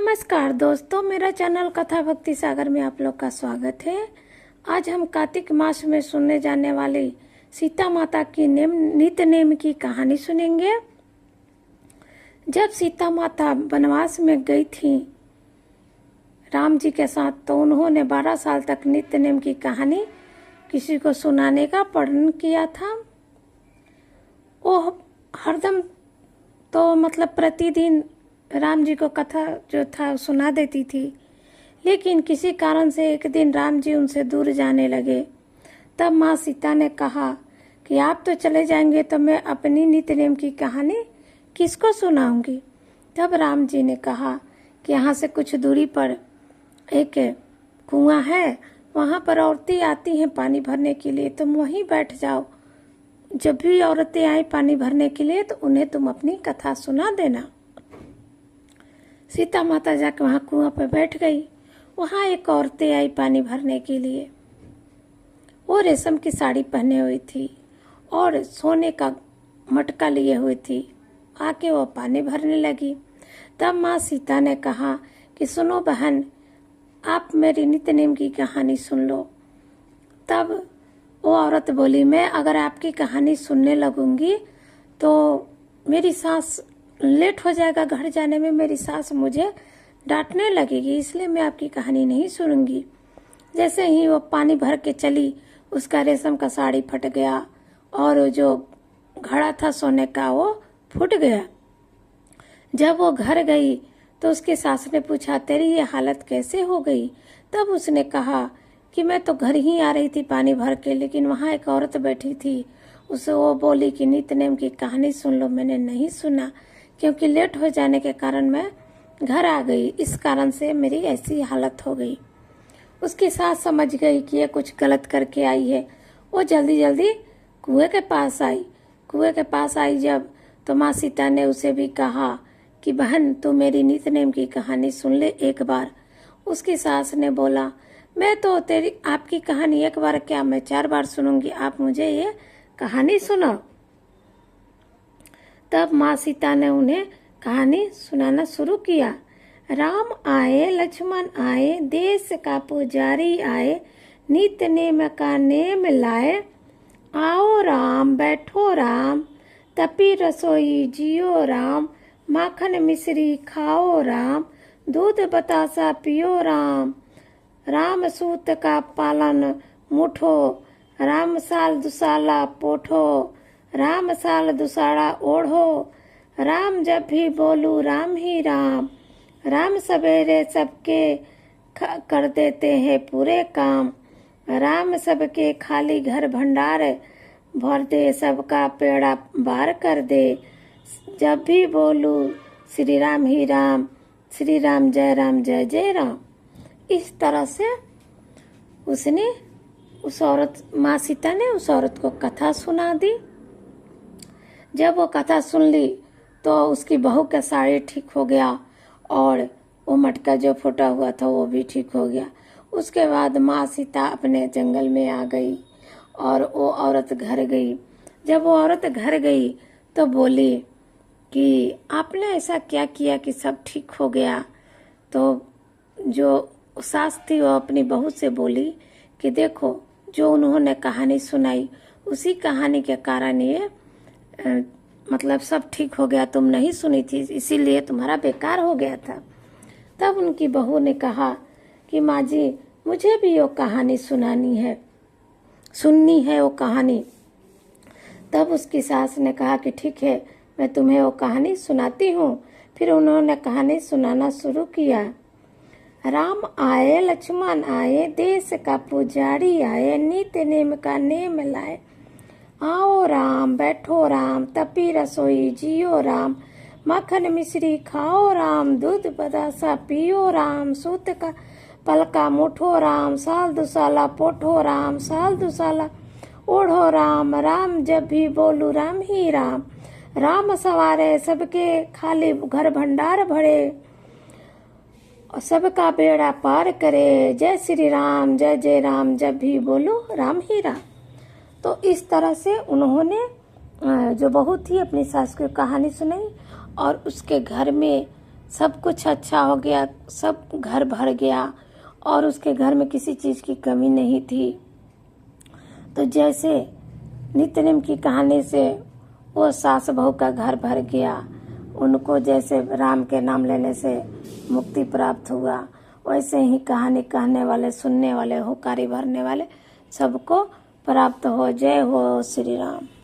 नमस्कार दोस्तों, मेरा चैनल कथा भक्ति सागर में आप लोग का स्वागत है। आज हम कार्तिक मास में सुनने जाने वाली सीता माता की नित्य नेम की कहानी सुनेंगे। जब सीता माता वनवास में गई थी राम जी के साथ, तो उन्होंने 12 साल तक नित्य नेम की कहानी किसी को सुनाने का प्रण किया था। वो हरदम तो मतलब प्रतिदिन राम जी को कथा जो था सुना देती थी, लेकिन किसी कारण से एक दिन राम जी उनसे दूर जाने लगे। तब माँ सीता ने कहा कि आप तो चले जाएंगे तो मैं अपनी नित्य नेम की कहानी किसको सुनाऊंगी। तब राम जी ने कहा कि यहाँ से कुछ दूरी पर एक कुआं है, वहाँ पर औरतें आती हैं पानी भरने के लिए, तुम वहीं बैठ जाओ। जब भी औरतें आए पानी भरने के लिए तो उन्हें तुम अपनी कथा सुना देना। सीता माता जाकर वहाँ कुआं पर बैठ गई। वहाँ एक औरतें आई पानी भरने के लिए। वो रेशम की साड़ी पहने हुई थी और सोने का मटका लिए हुई थी। आके वो पानी भरने लगी। तब माँ सीता ने कहा कि सुनो बहन, आप मेरी नित्य नेम की कहानी सुन लो। तब वो औरत बोली, मैं अगर आपकी कहानी सुनने लगूंगी तो मेरी सास लेट हो जाएगा, घर जाने में मेरी सास मुझे डांटने लगेगी, इसलिए मैं आपकी कहानी नहीं सुनूंगी। जैसे ही वो पानी भर के चली, उसका रेशम का साड़ी फट गया और जो घड़ा था सोने का वो फूट गया। जब वो घर गई तो उसकी सास ने पूछा, तेरी ये हालत कैसे हो गई। तब उसने कहा कि मैं तो घर ही आ रही थी पानी भर के, लेकिन वहाँ एक औरत बैठी थी। उसे वो बोली कि नित्य नेम की कहानी सुन लो। मैंने नहीं सुना क्योंकि लेट हो जाने के कारण मैं घर आ गई, इस कारण से मेरी ऐसी हालत हो गई। उसकी सास समझ गई कि ये कुछ गलत करके आई है। वो जल्दी जल्दी कुएं के पास आई। कुएं के पास आई जब, तो माँ सीता ने उसे भी कहा कि बहन तू मेरी नित्य नेम की कहानी सुन ले एक बार। उसकी सास ने बोला, मैं तो तेरी आपकी कहानी एक बार क्या, मैं 4 बार सुनूंगी, आप मुझे ये कहानी सुनाओ। तब माँ सीता ने उन्हें कहानी सुनाना शुरू किया। राम आए, लक्ष्मण आए, देश का पुजारी आए, नित्य नेम का नेम लाए। आओ राम, बैठो राम, तपी रसोई जियो राम, माखन मिश्री खाओ राम, दूध बतासा पियो राम। राम सूत का पालन मुठो, राम साल दुसाला पोठो, राम साल दुसाड़ा ओढ़ो। राम जब भी बोलू राम ही राम, राम सवेरे सबके कर देते हैं पूरे काम। राम सबके खाली घर भंडार भर दे, सबका पेड़ा बार कर दे। जब भी बोलू श्री राम ही राम, श्री राम जय जय राम। इस तरह से उसने उस औरत माँ सीता ने उस औरत को कथा सुना दी। जब वो कथा सुन ली तो उसकी बहू का साड़ी ठीक हो गया और वो मटका जो फूटा हुआ था वो भी ठीक हो गया। उसके बाद माँ सीता अपने जंगल में आ गई और वो औरत घर गई। जब वो औरत घर गई तो बोली कि आपने ऐसा क्या किया कि सब ठीक हो गया। तो जो सास थी वो अपनी बहू से बोली कि देखो, जो उन्होंने कहानी सुनाई उसी कहानी के कारण ये मतलब सब ठीक हो गया, तुम नहीं सुनी थी इसीलिए तुम्हारा बेकार हो गया था। तब उनकी बहू ने कहा कि माँ जी, मुझे भी वो कहानी सुननी है वो कहानी। तब उसकी सास ने कहा कि ठीक है, मैं तुम्हें वो कहानी सुनाती हूँ। फिर उन्होंने कहानी सुनाना शुरू किया। राम आए, लक्ष्मण आए, देश का पुजारी आए, नित्य नेम का नेम लाए। आओ राम, बैठो राम, तपी रसोई जियो राम, माखन मिश्री खाओ राम, दूध बतासा पियो राम, सूत का पलका मुठो राम, साल दुसाला पोठो राम, साल दुसाला ओढ़ो राम। राम जब भी बोलू राम ही राम, राम सवारे सबके खाली घर भंडार भरे, और सबका बेड़ा पार करे। जय श्री राम जय जय राम, जब भी बोलो राम ही राम। तो इस तरह से उन्होंने जो बहू थी अपनी सास को कहानी सुनाई और उसके घर में सब कुछ अच्छा हो गया, सब घर भर गया और उसके घर में किसी चीज़ की कमी नहीं थी। तो जैसे नित्य-नेम की कहानी से वो सास बहू का घर भर गया, उनको जैसे राम के नाम लेने से मुक्ति प्राप्त हुआ, वैसे ही कहानी कहने वाले, सुनने वाले, होकारी भरने वाले सबको प्राप्त हो। जय हो श्री राम।